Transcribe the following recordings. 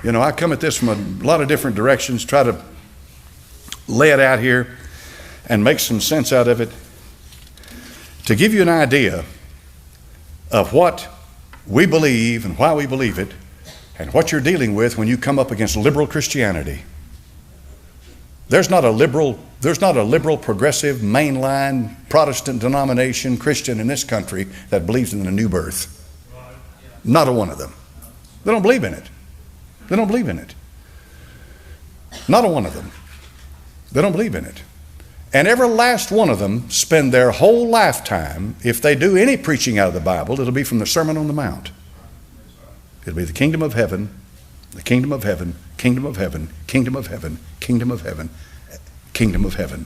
I come at this from a lot of different directions, try to lay it out here and make some sense out of it to give you an idea of what we believe and why we believe it and what you're dealing with when you come up against liberal Christianity. There's not a liberal, progressive, mainline, Protestant denomination Christian in this country that believes in a new birth. Not a one of them. They don't believe in it. They don't believe in it. Not a one of them. They don't believe in it. And every last one of them spend their whole lifetime, if they do any preaching out of the Bible, it'll be from the Sermon on the Mount. It'll be the kingdom of heaven, the kingdom of heaven, kingdom of heaven, kingdom of heaven, kingdom of heaven, kingdom of heaven.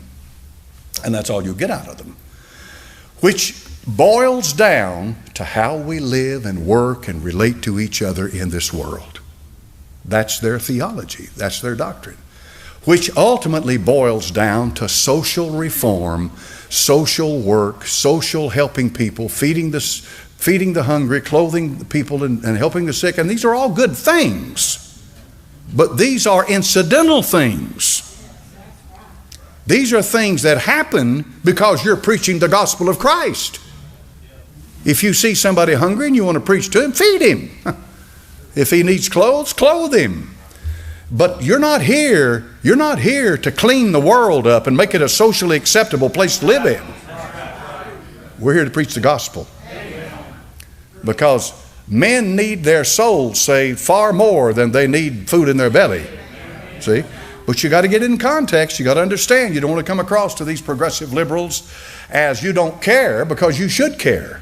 And that's all you'll get out of them. Which boils down to how we live and work and relate to each other in this world. That's their theology. That's their doctrine. Which ultimately boils down to social reform, social work, social helping people, feeding the hungry, clothing the people, and helping the sick. And these are all good things. But these are incidental things. These are things that happen because you're preaching the gospel of Christ. If you see somebody hungry and you want to preach to him, feed him. If he needs clothes, clothe him. But you're not here to clean the world up and make it a socially acceptable place to live in. We're here to preach the gospel. Because men need their souls saved far more than they need food in their belly. See? But you got to get it in context. You got to understand. You don't want to come across to these progressive liberals as you don't care, because you should care.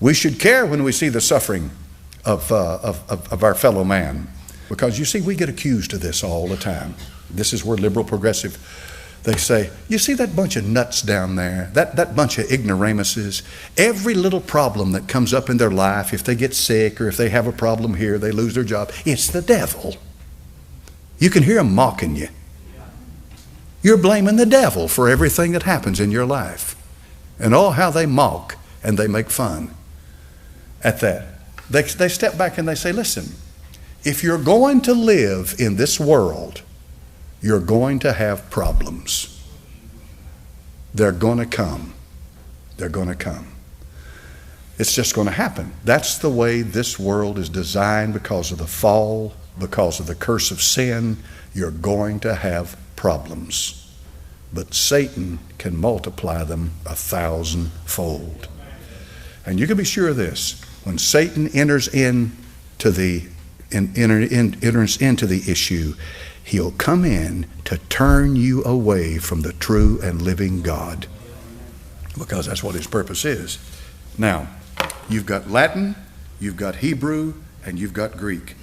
We should care when we see the suffering of our fellow man. Because you see, we get accused of this all the time. This is where liberal progressive, they say, you see that bunch of nuts down there, that bunch of ignoramuses, every little problem that comes up in their life, if they get sick or if they have a problem here, they lose their job, it's the devil. You can hear them mocking you. You're blaming the devil for everything that happens in your life. And how they mock and they make fun at that. They step back and they say, listen, if you're going to live in this world, you're going to have problems. They're going to come. They're going to come. It's just going to happen. That's the way this world is designed because of the fall, because of the curse of sin. You're going to have problems. But Satan can multiply them 1,000-fold. And you can be sure of this. When Satan enters into the issue, he'll come in to turn you away from the true and living God, because that's what his purpose is. Now, you've got Latin, you've got Hebrew, and you've got Greek.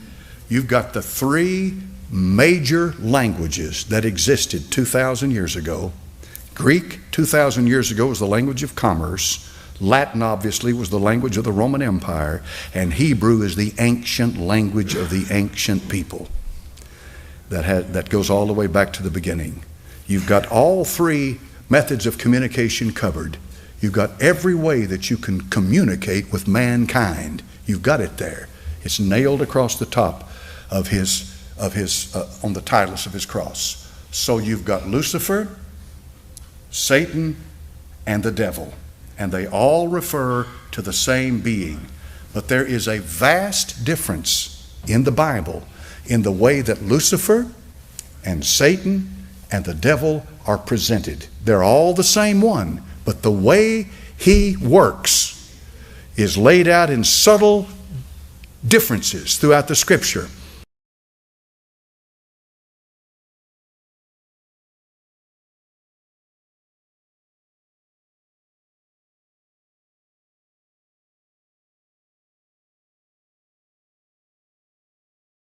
You've got the three major languages that existed 2,000 years ago. Greek, 2,000 years ago, was the language of commerce. Latin, obviously, was the language of the Roman Empire, and Hebrew is the ancient language of the ancient people that goes all the way back to the beginning. You've got all three methods of communication covered. You've got every way that you can communicate with mankind. You've got it there. It's nailed across the top of his on the tilus of his cross. So you've got Lucifer, Satan, and the devil. And they all refer to the same being. But there is a vast difference in the Bible in the way that Lucifer and Satan and the devil are presented. They're all the same one, but the way he works is laid out in subtle differences throughout the Scripture.